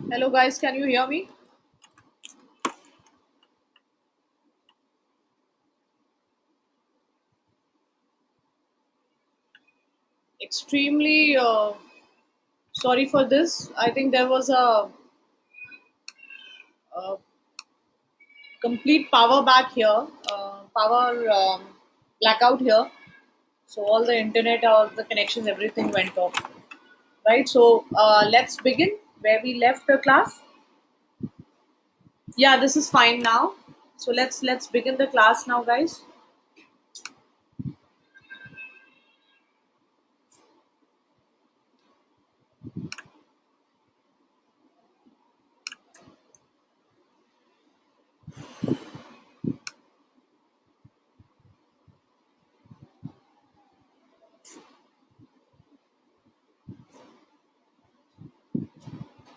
Hello guys, can you hear me? Extremely sorry for this. I think there was a complete power back here, power blackout here. So all the internet, all the connections, everything went off. Right. So let's begin where we left the class. Yeah, this is fine now. So let's begin the class now, guys.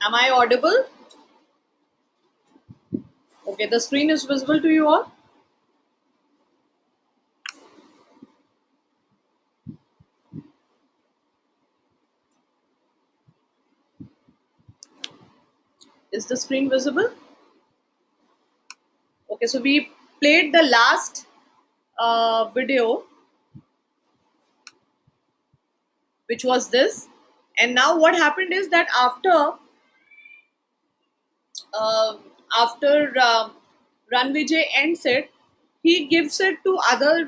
Am I audible? Okay, the screen is visible to you all. Is the screen visible? Okay, so we played the last video, which was this. And now what happened is that uh, after Ranvijay ends it, he gives it to other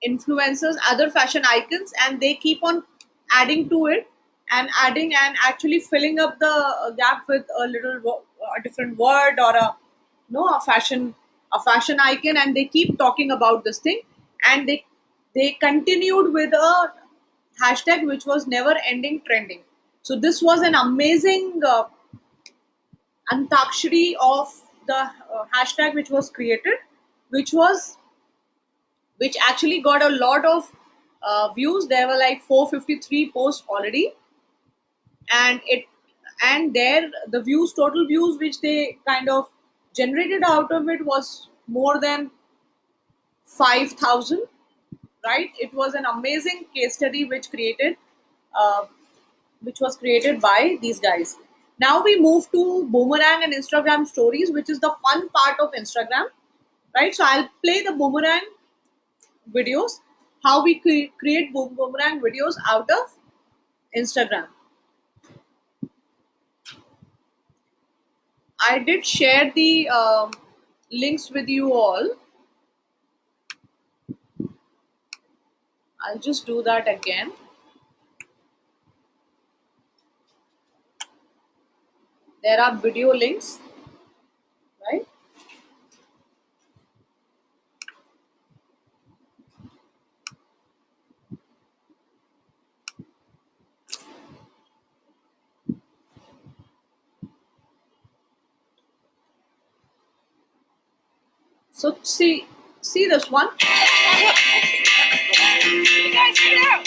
influencers, other fashion icons, and they keep on adding to it and adding and actually filling up the gap with a a different word or a no a fashion icon, and they keep talking about this thing, and they continued with a hashtag which was never ending trending. So this was an amazing antakshari of the hashtag which was created, which was which actually got a lot of views. There were like 453 posts already, and it and there the views, total views which they kind of generated out of it was more than 5,000. Right, it was an amazing case study uh, which was created by these guys. Now we move to boomerang and Instagram stories, which is the fun part of Instagram. Right, so I'll play the boomerang videos, how we create boomerang videos out of Instagram. I did share the links with you all. I'll just do that again. There are video links, right? So see this one. You guys get out.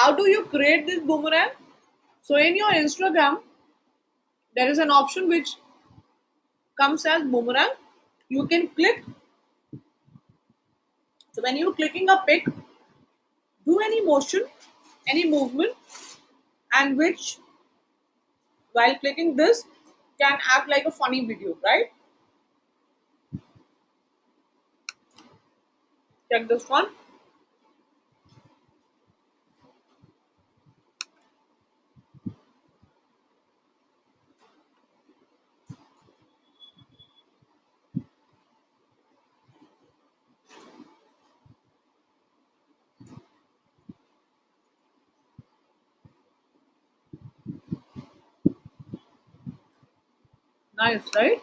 How do you create this boomerang? So in your Instagram, there is an option which comes as boomerang. You can click. So when you're clicking a pic, do any motion, any movement, and which while clicking this can act like a funny video, right? Check this one. Nice, right?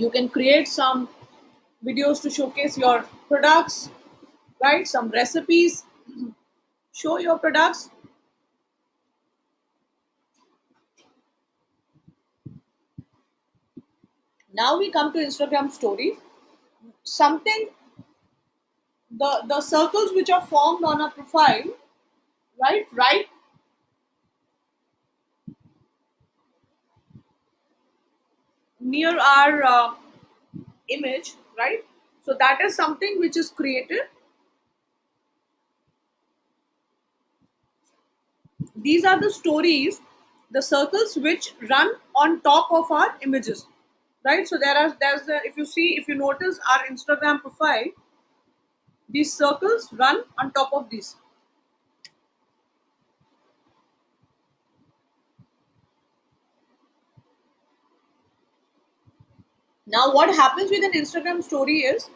You can create some videos to showcase your products, right? Some recipes, show your products. Now we come to Instagram stories. Something, the circles which are formed on a profile, right near our image, right? So that is something which is created. These are the stories, the circles which run on top of our images, right? So if you see, if you notice our Instagram profile, these circles run on top of these. Now what happens with an Instagram story is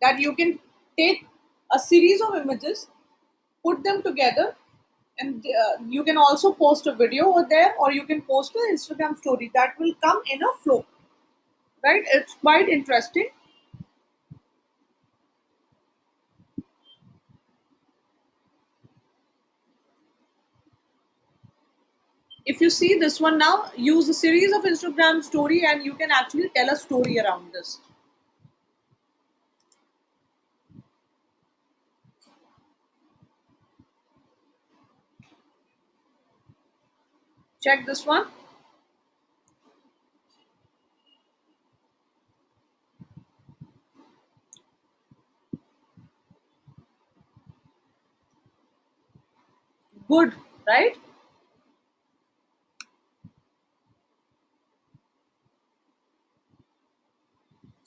that you can take a series of images, put them together, and you can also post a video over there, or you can post an Instagram story that will come in a flow, right? It's quite interesting. If you see this one now, use a series of Instagram story and you can actually tell a story around this. Check this one. Good, right?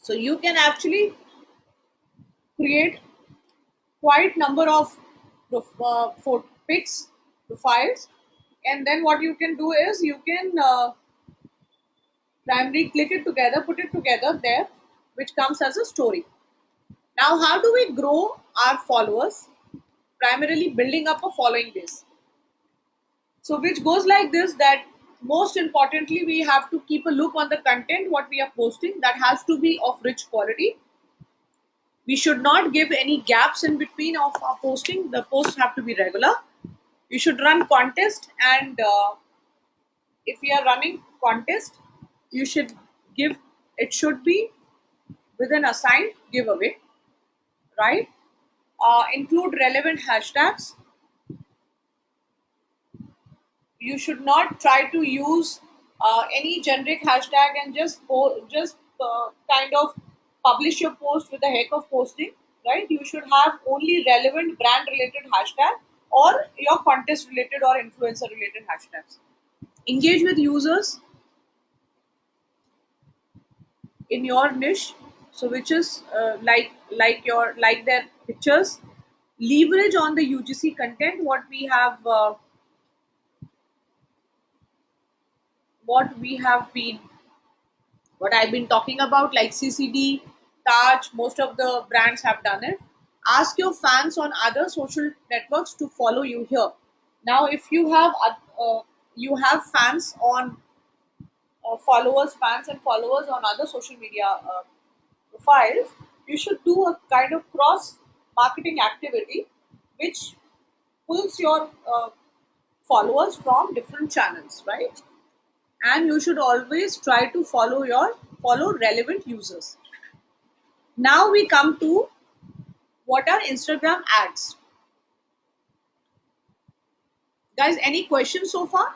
So you can actually create quite number of photo pics, profiles, and then what you can do is you can primarily click it together, put it together there, which comes as a story. Now, how do we grow our followers? Primarily building up a following base. So, which goes like this, that most importantly, we have to keep a look on the content what we are posting, that has to be of rich quality. We should not give any gaps in between of our posting. The posts have to be regular. You should run contest, and if we are running contest, you should give, it should be with an assigned giveaway, right? Include relevant hashtags. You should not try to use any generic hashtag and just kind of publish your post with the heck of posting, right? You should have only relevant brand related hashtag, or your contest related or influencer related hashtags. Engage with users in your niche, so which is like their pictures. Leverage on the UGC content what we have been what I've been talking about, like CCD, Taj, most of the brands have done it. Ask your fans on other social networks to follow you here. Now, if you have fans on fans and followers on other social media profiles, you should do a kind of cross marketing activity, which pulls your followers from different channels, right? And you should always try to follow relevant users. Now we come to what are Instagram ads. Guys, any questions so far?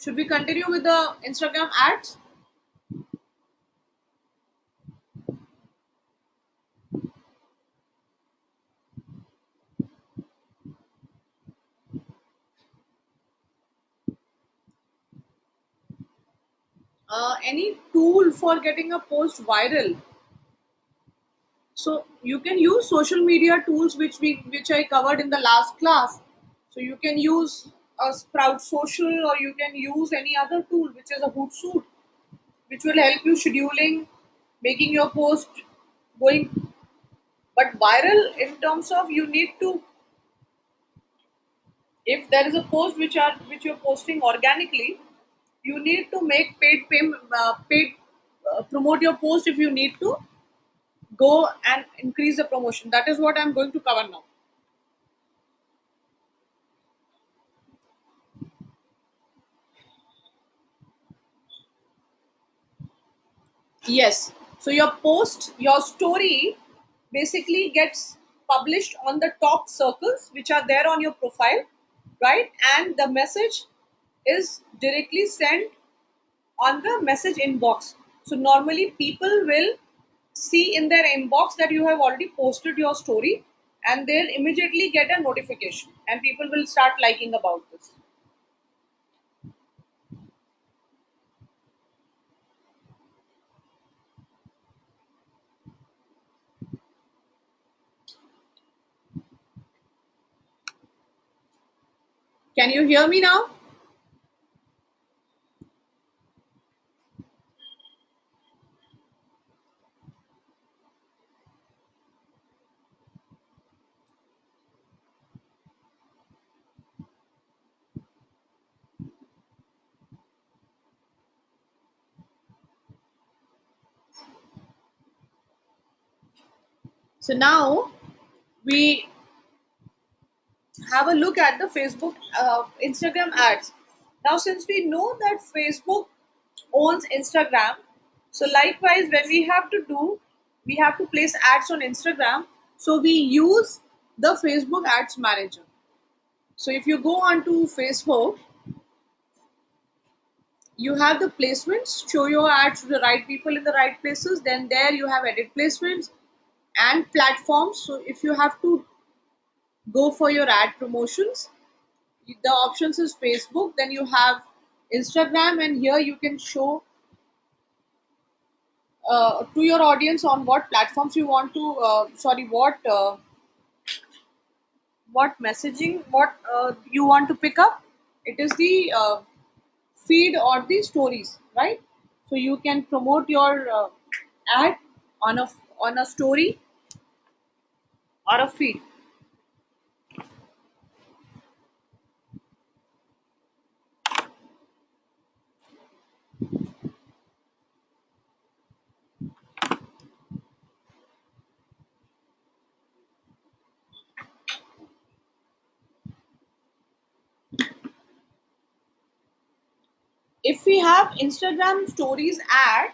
Should we continue with the Instagram ads? Any tool for getting a post viral? So you can use social media tools which I covered in the last class. So you can use a Sprout Social, or you can use any other tool which is a Hootsuite, which will help you scheduling, making your post going. But viral in terms of you need to, if there is a post which you're posting organically, you need to make paid promote your post if you need to go and increase the promotion. That is what I'm going to cover now. Yes. So your post, your story basically gets published on the top circles which are there on your profile, right? And the message is directly sent on the message inbox. So normally people will see in their inbox that you have already posted your story, and they'll immediately get a notification and people will start liking about this. Can you hear me now? So now we have a look at the Facebook, Instagram ads. Now, since we know that Facebook owns Instagram, so likewise, when we have to place ads on Instagram. So we use the Facebook Ads Manager. So if you go onto Facebook, you have the placements, show your ads to the right people in the right places. Then there you have edit placements and platforms. So if you have to go for your ad promotions, the options is Facebook, then you have Instagram, and here you can show to your audience on what platforms you want to sorry what messaging what you want to pick up. It is the feed or the stories, right? So you can promote your ad on a story or a feed. If we have Instagram stories ad,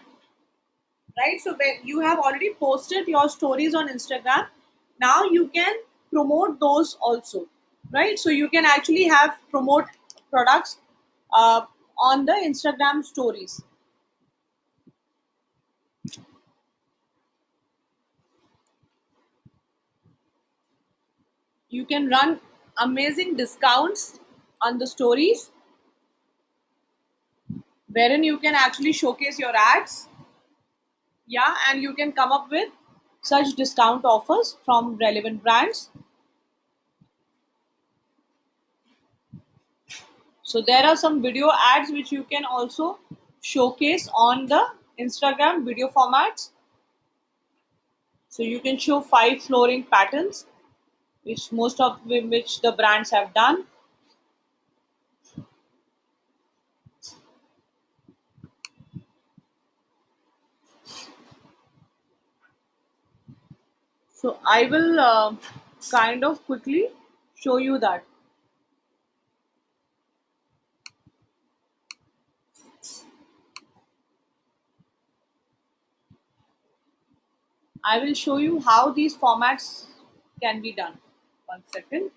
right? So when you have already posted your stories on Instagram, now you can promote those also, right? So you can actually have promote products uh, on the Instagram stories. You can run amazing discounts on the stories, wherein you can actually showcase your ads. Yeah, and you can come up with such discount offers from relevant brands. So there are some video ads which you can also showcase on the Instagram video formats. So you can show 5 flooring patterns, which most of which the brands have done. So I will kind of quickly show you that. I will show you how these formats can be done. 1 second.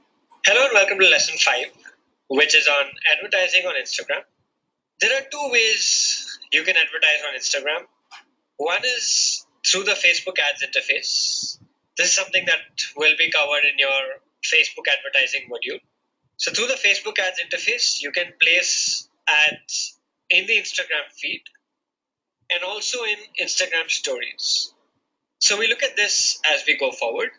Hello and welcome to lesson 5, which is on advertising on Instagram. There are two ways you can advertise on Instagram. One is through the Facebook ads interface. This is something that will be covered in your Facebook advertising module. So through the Facebook ads interface, you can place ads in the Instagram feed and also in Instagram stories. So we look at this as we go forward.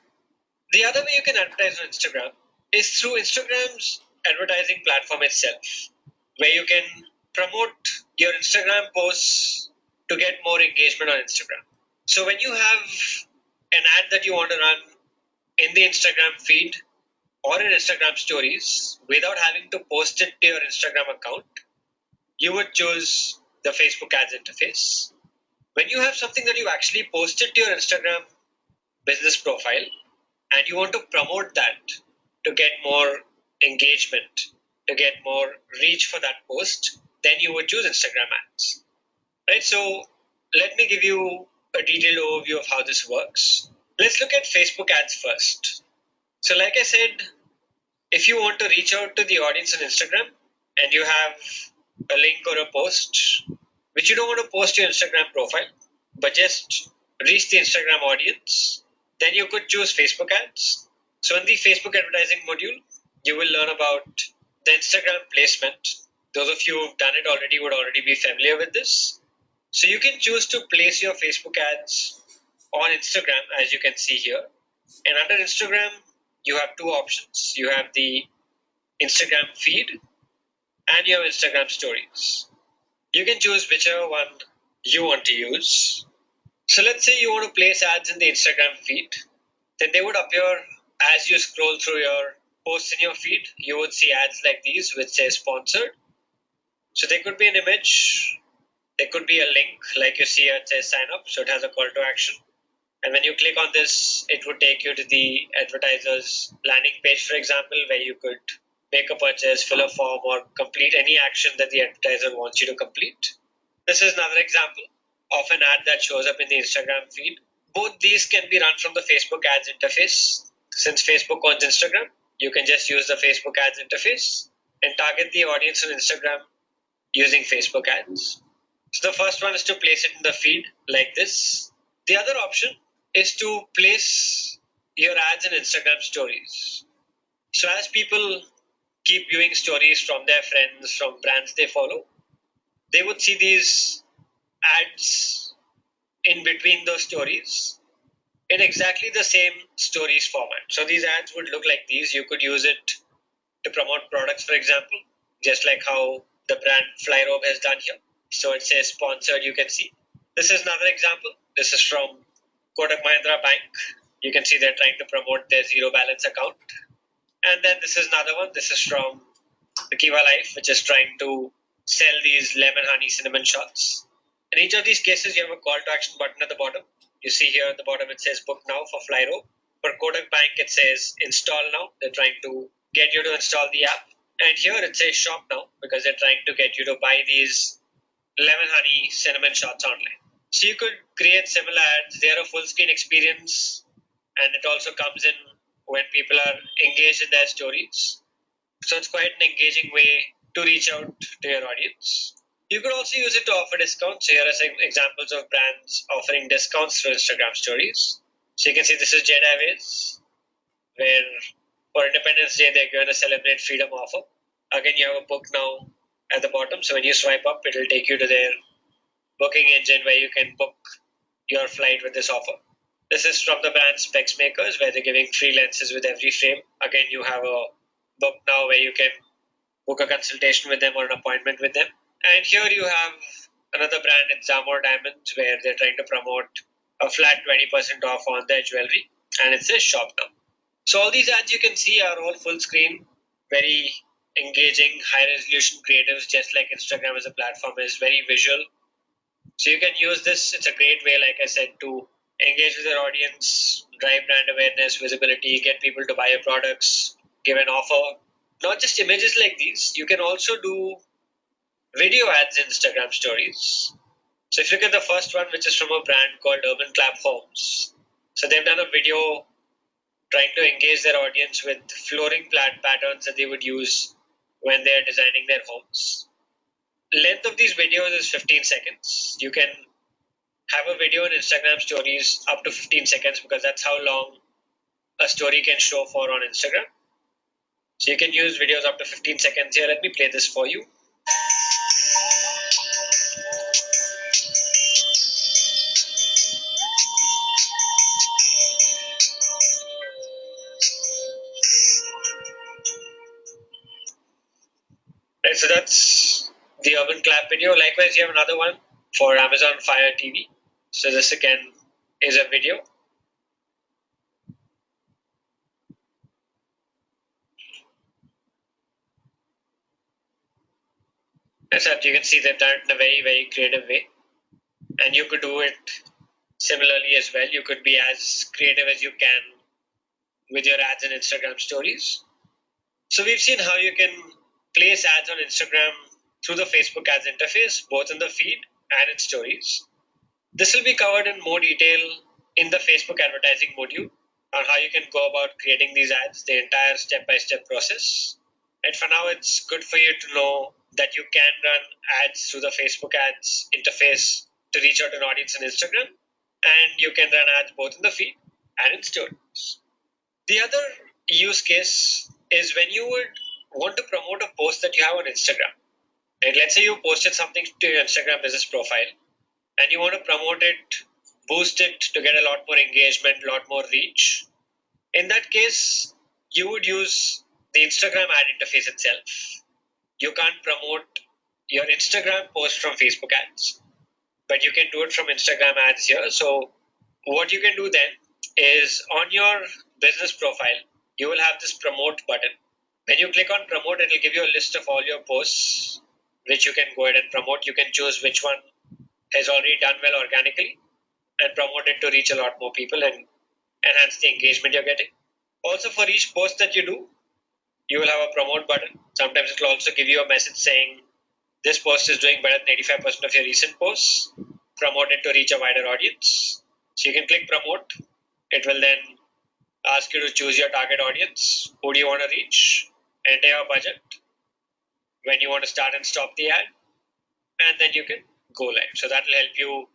The other way you can advertise on Instagram is through Instagram's advertising platform itself, where you can promote your Instagram posts to get more engagement on Instagram. So when you have an ad that you want to run in the Instagram feed or in Instagram stories without having to post it to your Instagram account, you would choose the Facebook ads interface. When you have something that you actually posted to your Instagram business profile and you want to promote that to get more engagement, to get more reach for that post, then you would choose Instagram ads. Right? So let me give you a detailed overview of how this works. Let's look at Facebook ads first. So like I said, if you want to reach out to the audience on Instagram and you have a link or a post which you don't want to post to your Instagram profile, but just reach the Instagram audience, then you could choose Facebook ads. So in the Facebook advertising module, you will learn about the Instagram placement. Those of you who've done it already would already be familiar with this. So you can choose to place your Facebook ads on Instagram, as you can see here. And under Instagram, you have two options. You have the Instagram feed and you have Instagram stories. You can choose whichever one you want to use. So let's say you want to place ads in the Instagram feed, then they would appear as you scroll through your posts in your feed. You would see ads like these which say sponsored. So there could be an image, there could be a link like you see here, it says sign up, so it has a call to action. And when you click on this, it would take you to the advertiser's landing page, for example, where you could make a purchase, fill a form, or complete any action that the advertiser wants you to complete. This is another example of an ad that shows up in the Instagram feed. Both these can be run from the Facebook ads interface. Since Facebook owns Instagram, you can just use the Facebook ads interface and target the audience on Instagram using Facebook ads. So the first one is to place it in the feed like this. The other option is to place your ads in Instagram stories. So as people keep viewing stories from their friends, from brands they follow, they would see these ads in between those stories in exactly the same stories format. So these ads would look like these. You could use it to promote products, for example, just like how the brand Flyrobe has done here. So it says sponsored, you can see. This is another example. This is from Kotak Mahindra Bank. You can see they're trying to promote their zero balance account. And then this is another one. This is from the Kiva Life, which is trying to sell these lemon honey cinnamon shots. In each of these cases, you have a call to action button at the bottom. You see here at the bottom, it says book now for Flyrobe. For Kotak Bank, it says install now. They're trying to get you to install the app. And here it says shop now because they're trying to get you to buy these lemon honey cinnamon shots online. So you could create similar ads. They are a full screen experience, and it also comes in when people are engaged in their stories. So it's quite an engaging way to reach out to your audience. You could also use it to offer discounts. So here are some examples of brands offering discounts through Instagram stories. So you can see this is Jedi Airways, where for Independence Day they're going to celebrate freedom offer. Again, you have a book now at the bottom. So when you swipe up, it will take you to their booking engine where you can book your flight with this offer. This is from the brand Specs Makers, where they're giving free lenses with every frame. Again, you have a book now where you can book a consultation with them or an appointment with them. And here you have another brand, it's Zamor Diamonds, where they're trying to promote a flat 20% off on their jewelry, and it says shop now. So all these ads you can see are all full screen, very engaging, high resolution creatives, just like Instagram as a platform is very visual. So you can use this. It's a great way, like I said, to engage with your audience, drive brand awareness, visibility, get people to buy your products, give an offer. Not just images like these, you can also do video ads in Instagram stories. So if you look at the first one, which is from a brand called Urban Clap Homes. So they've done a video trying to engage their audience with flooring patterns that they would use when they're designing their homes. Length of these videos is 15 seconds. You can have a video in Instagram stories up to 15 seconds because that's how long a story can show for on Instagram. So you can use videos up to 15 seconds here. Let me play this for you. Right, so that's the Urban Clap video. Likewise, you have another one for Amazon Fire TV. So this again is a video. concept, you can see they've done it in a very, very creative way. And you could do it similarly as well. You could be as creative as you can with your ads and Instagram stories. So we've seen how you can place ads on Instagram through the Facebook ads interface, both in the feed and in stories. This will be covered in more detail in the Facebook advertising module on how you can go about creating these ads, the entire step-by-step process. And for now, it's good for you to know that you can run ads through the Facebook ads interface to reach out to an audience on Instagram, and you can run ads both in the feed and in stories. The other use case is when you would want to promote a post that you have on Instagram. And let's say you posted something to your Instagram business profile and you want to promote it, boost it to get a lot more engagement, a lot more reach. In that case, you would use the Instagram ad interface itself. You can't promote your Instagram post from Facebook ads, but you can do it from Instagram ads here. So what you can do then is on your business profile, you will have this promote button. When you click on promote, it will give you a list of all your posts which you can go ahead and promote. You can choose which one has already done well organically and promote it to reach a lot more people and enhance the engagement you're getting. Also, for each post that you do, you will have a promote button. Sometimes it will also give you a message saying this post is doing better than 85% of your recent posts. Promote it to reach a wider audience. So you can click promote. It will then ask you to choose your target audience. Who do you want to reach? Enter your budget. When you want to start and stop the ad. And then you can go live. So that will help you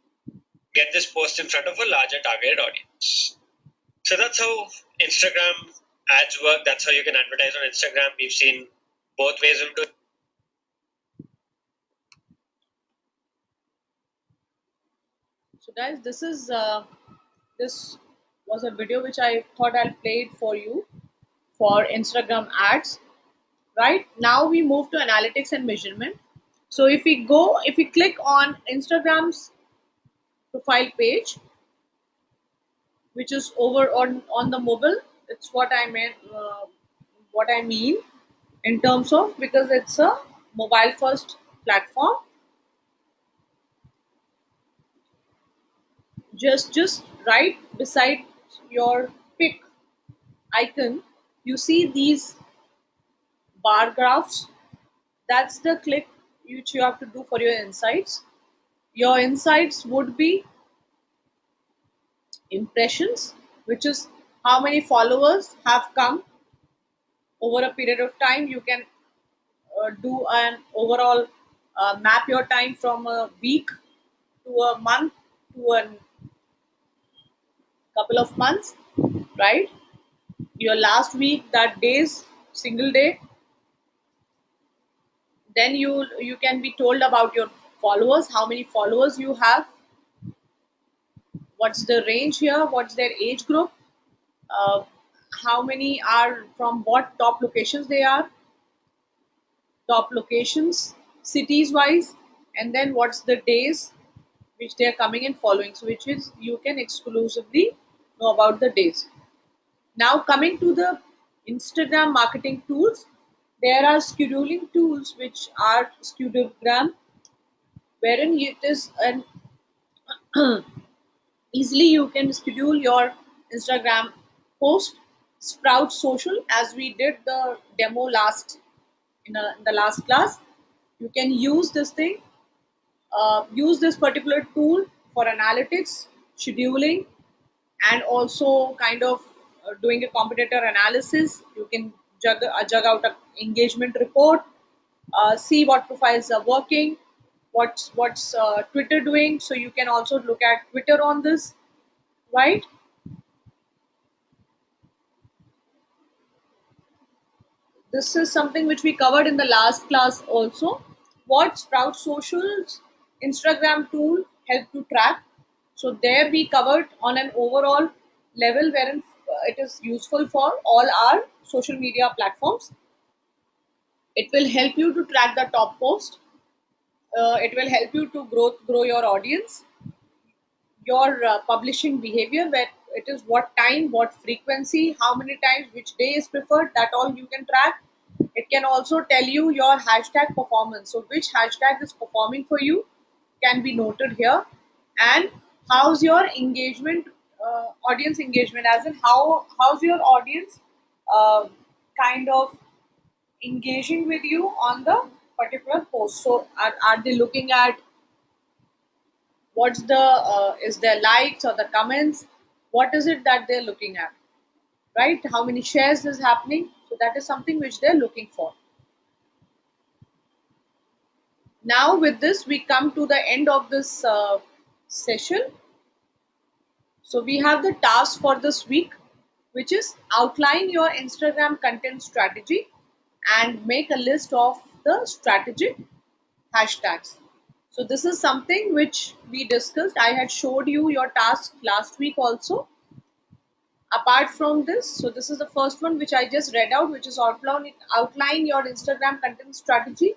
get this post in front of a larger targeted audience. So that's how Instagram ads work. That's how you can advertise on Instagram. We've seen both ways of doing it. So guys, this was a video which I thought I'll play it for you for Instagram ads. Right now we move to analytics and measurement. So if we click on Instagram's profile page, which is over on the mobile, it's what I mean in terms of, because it's a mobile first platform. Just right beside your pick icon, you see these bar graphs. That's the click which you have to do for your insights. Your insights would be impressions, which is how many followers have come over a period of time. You can do an overall map your time from a week to a month to a couple of months, right? Your last week, that days, single day. Then you can be told about your followers, how many followers you have, what's the range here, what's their age group, uh, how many are from what top locations they are, top locations, cities wise, and then what's the days which they are coming and following. So which is you can exclusively know about the days. Now coming to the Instagram marketing tools, there are scheduling tools which are Schedulegram, wherein it is an easily you can schedule your Instagram post. Sprout Social, as we did the demo last in the last class, you can use this thing, use this particular tool for analytics, scheduling, and also kind of doing a competitor analysis. You can jug out an engagement report, see what profiles are working, what's Twitter doing. So you can also look at Twitter on this, right? This is something which we covered in the last class also. What Sprout Social's Instagram tool help to track. So there we covered on an overall level wherein it is useful for all our social media platforms. It will help you to track the top post. It will help you to grow your audience, your publishing behavior, where it is what time, what frequency, how many times, which day is preferred. That all you can track. It can also tell you your hashtag performance. So which hashtag is performing for you can be noted here. And how's your engagement, audience engagement, as in how's your audience uh, kind of engaging with you on the particular post. So are they looking at what's the is there likes or the comments? What is it that they're looking at? Right? How many shares is happening? So that is something which they're looking for. Now, with this, we come to the end of this session. So, we have the task for this week, which is outline your Instagram content strategy and make a list of the strategic hashtags. So, this is something which we discussed. I had showed you your task last week also. Apart from this, so this is the first one which I just read out, which is outline your Instagram content strategy,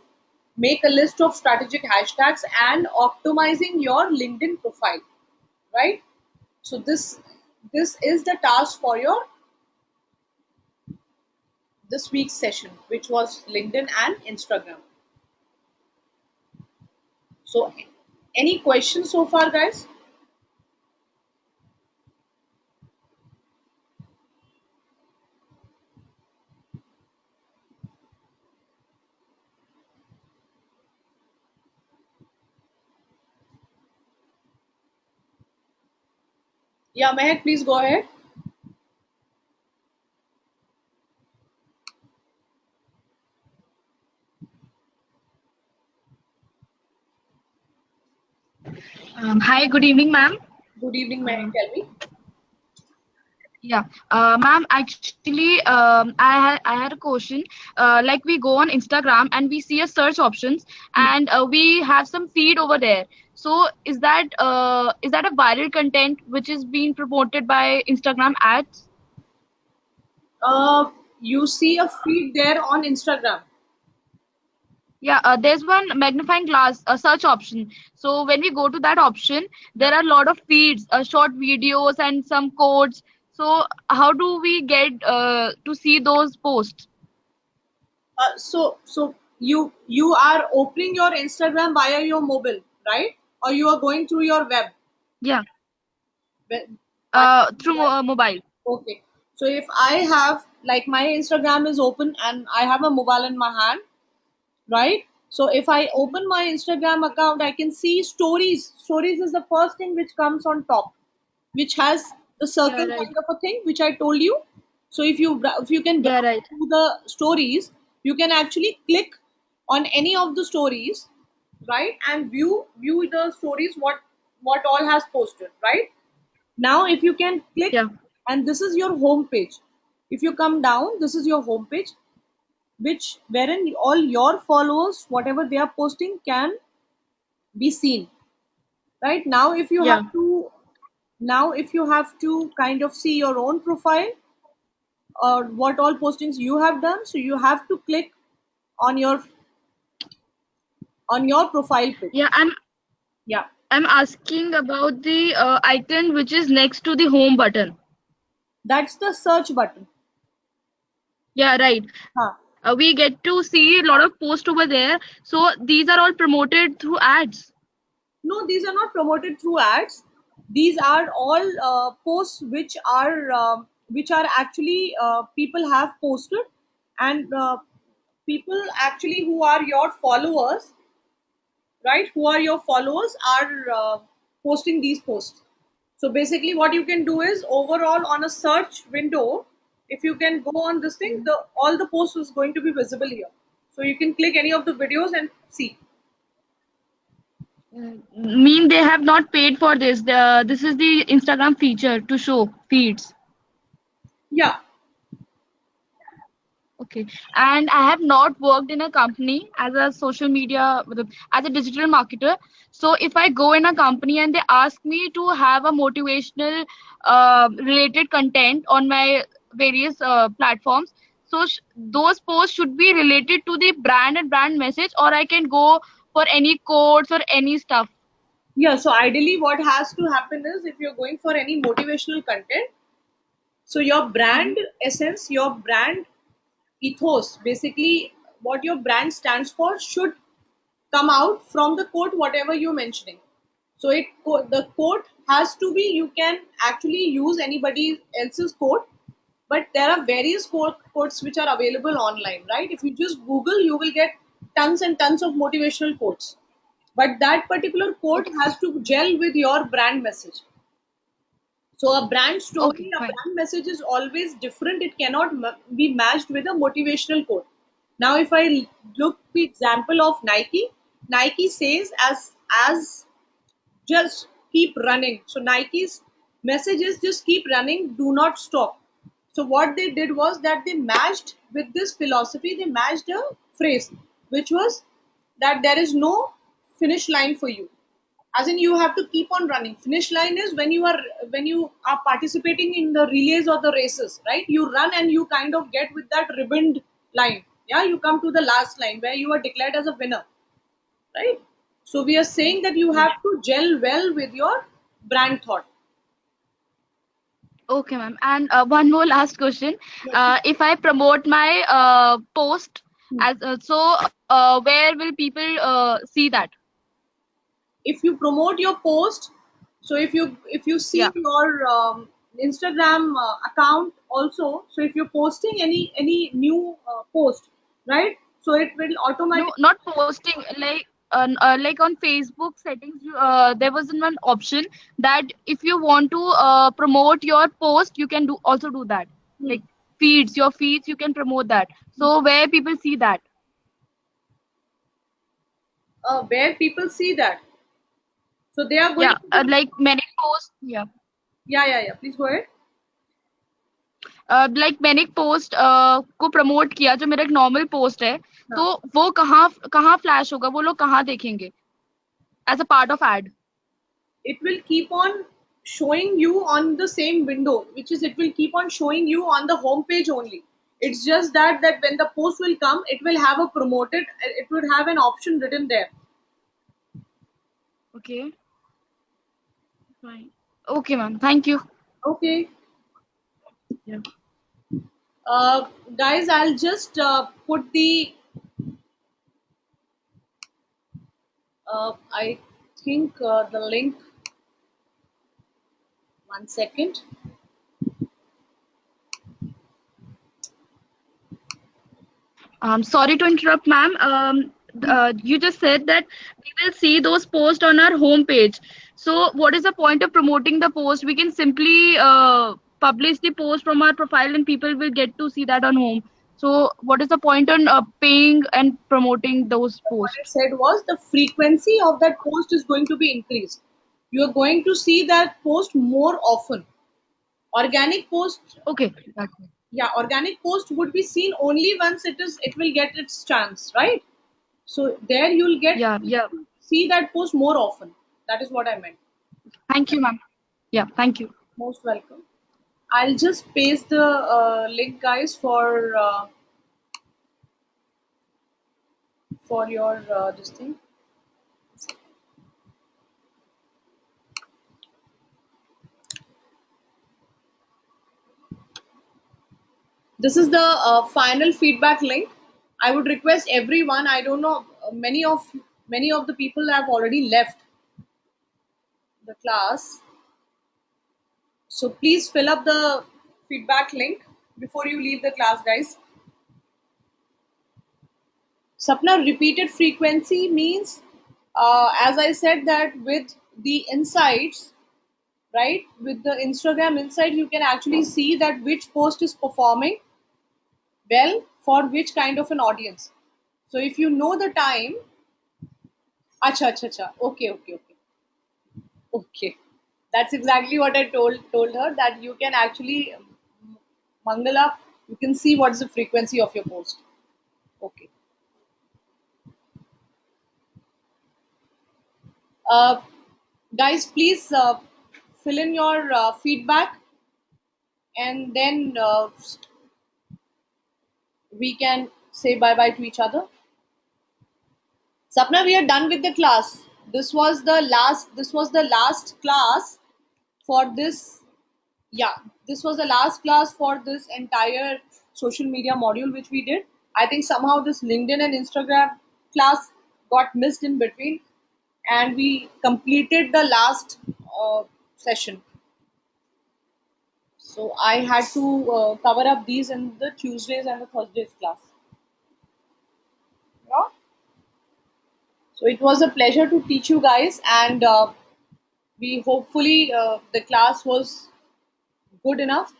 make a list of strategic hashtags, and optimizing your LinkedIn profile. Right. So this is the task for your this week's session, which was LinkedIn and Instagram. So any questions so far, guys? Yeah, Mehak, please go ahead. Hi, good evening, ma'am. Good evening, Mehak. Uh, Tell me. yeah, ma'am. Actually, I had a question. Like we go on Instagram and we see a search options, and we have some feed over there. So is that a viral content which is being promoted by Instagram ads? You see a feed there on Instagram. Yeah, there's one magnifying glass, a search option. So when we go to that option, there are a lot of feeds, short videos, and some codes. So how do we get to see those posts? So you are opening your Instagram via your mobile, right? Or you are going through your web. Yeah, Via through mobile. mobile. Okay. So if I have like my Instagram is open and I have a mobile in my hand, right? So if I open my Instagram account, I can see stories. Stories is the first thing which comes on top, which has the Yeah, circle right. kind of a thing, which I told you. So if you can Yeah, browse right. through the stories, you can actually click on any of the stories, right, and view the stories what all has posted, right. Now, if you can click, Yeah, and this is your home page. If you come down, this is your home page, which wherein all your followers, whatever they are posting, can be seen. Right now, yeah, if you have to kind of see your own profile or what all postings you have done, so you have to click on your profile page. yeah. Yeah, I'm asking about the icon which is next to the home button. that's the search button. Yeah, right. Huh. We get to see a lot of posts over there. So these are all promoted through ads. No, these are not promoted through ads. These are all posts which are actually people have posted, and people actually who are your followers, right? Who are your followers are posting these posts. So basically, what you can do is overall on a search window, if you can go on this thing, the all the posts is going to be visible here. So you can click any of the videos and see. Mean they have not paid for this. This is the Instagram feature to show feeds. Yeah. Okay. And I have not worked in a company as a social media, as a digital marketer. So if I go in a company and they ask me to have a motivational related content on my various platforms, so those posts should be related to the brand and brand message, or I can go for any quotes or any stuff. Yeah, so ideally, what has to happen is if you're going for any motivational content, so your Mhm. brand essence, your brand ethos, basically what your brand stands for, should come out from the quote whatever you're mentioning. So the quote has to be, you can actually use anybody else's quote, but there are various quotes which are available online, right? If you just Google, you will get tons and tons of motivational quotes, but that particular quote Okay. has to gel with your brand message. So a brand story, Okay, a fine. brand message is always different. It cannot be matched with a motivational quote. Now, if I look the example of Nike, Nike says as just keep running. So Nike's message is just keep running, do not stop. So what they did was that they matched with this philosophy. They matched a phrase, which was that there is no finish line for you, as in you have to keep on running. Finish line is when you are participating in the relays or the races, right? You run and you kind of get with that ribboned line. Yeah, you come to the last line where you are declared as a winner, right? So we are saying that you Yeah. have to gel well with your brand thought. Okay, ma'am. And one more last question. Yeah. If I promote my post Hmm. as where will people see that? If you promote your post, so if you see Yeah. your Instagram account also, so if you're posting any new post, right, so it will No, automatically. not posting. Like on Facebook settings, there was one option that if you want to promote your post, you can do also do that. Hmm. Like feeds, your feeds, you can promote that. So where people see that? Where people see that, so they are going Yeah, to the. like many posts. Yeah. Yeah, please go ahead. Like मैंने एक post को promote किया जो मेरा एक normal post है Huh. तो वो कहाँ कहाँ फ्लैश होगा वो लोग कहाँ देखेंगे as a part of ad It will keep on showing you on the same window, which is it will keep on showing you on the home page only. It's just that when the post will come, it will have a promoted, it would have an option written there. Okay fine okay ma'am thank you Okay. Guys, I'll just put the I think the link. 1 second. Sorry to interrupt, ma'am. You just said that we will see those posts on our home page. So, what is the point of promoting the post? We can simply publish the post from our profile, and people will get to see that on home. So, what is the point on paying and promoting those What I posts? said was the frequency of that post is going to be increased. You are going to see that post more often. Organic post, Okay, that's it. yeah, organic post would be seen only once it will get its chance, right? So there you'll get Yeah, yeah. see that post more often. That is what I meant. Thank you, ma'am. Yeah, thank you. Most welcome. I'll just paste the link, guys, for your this thing. This is the final feedback link. I would request everyone. I don't know. Many of the people have already left the class, so please fill up the feedback link before you leave the class, guys. Sapna, repeated frequency means, as I said, that with the insights, right? With the Instagram insight, you can actually see that which post is performing well for which kind of an audience. So if you know the time, acha. Okay. That's exactly what I told her, that you can actually Mangala, you can see what is the frequency of your post. Okay. Uh, Guys, please fill in your feedback, and then we can say bye bye to each other. Sapna, we are done with the class. This was the last class for this. Yeah, this was the last class for this entire social media module which we did. I think somehow this LinkedIn and Instagram class got missed in between, and we completed the last session. So I had to cover up these in the Tuesdays and the Thursdays class. Yeah. So it was a pleasure to teach you guys, and we hopefully the class was good enough,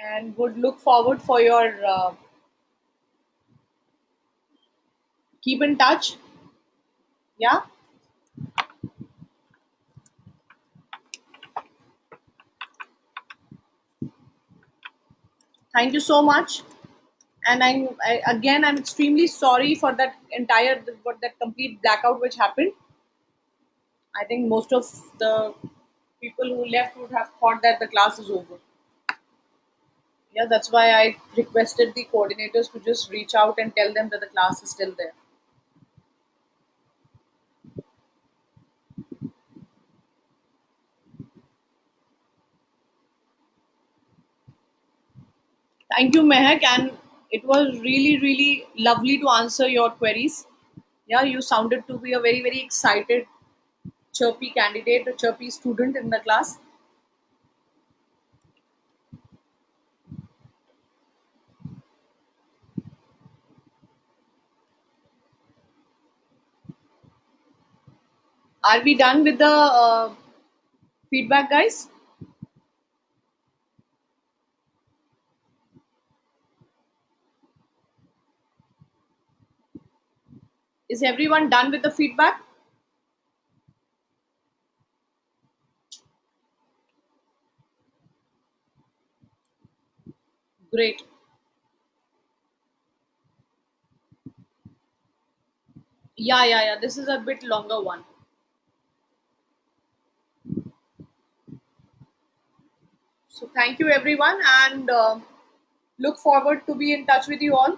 and would look forward for your keep in touch. Yeah. Thank you so much. And again, I'm extremely sorry for that entire, for that complete blackout which happened. I think most of the people who left would have thought that the class is over. Yeah, that's why I requested the coordinators to just reach out and tell them that the class is still there. Thank you, Mehak, and it was really, really lovely to answer your queries. Yeah, you sounded to be a very, very excited, chirpy candidate, a chirpy student in the class. Are we done with the feedback, guys? Is everyone done with the feedback? Great. Yeah, yeah, yeah. This is a bit longer one. So thank you, everyone, and look forward to be in touch with you all.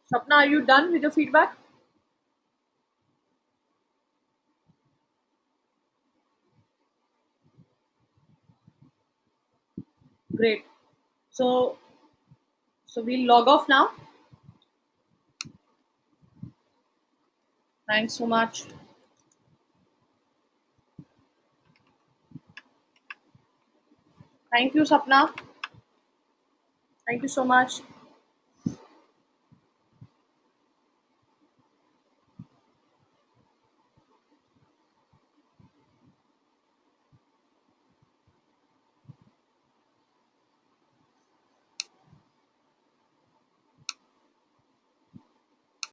Sapna, are you done with the feedback? Great. So, so we'll log off now. Thanks so much. Thank you, Sapna. Thank you so much.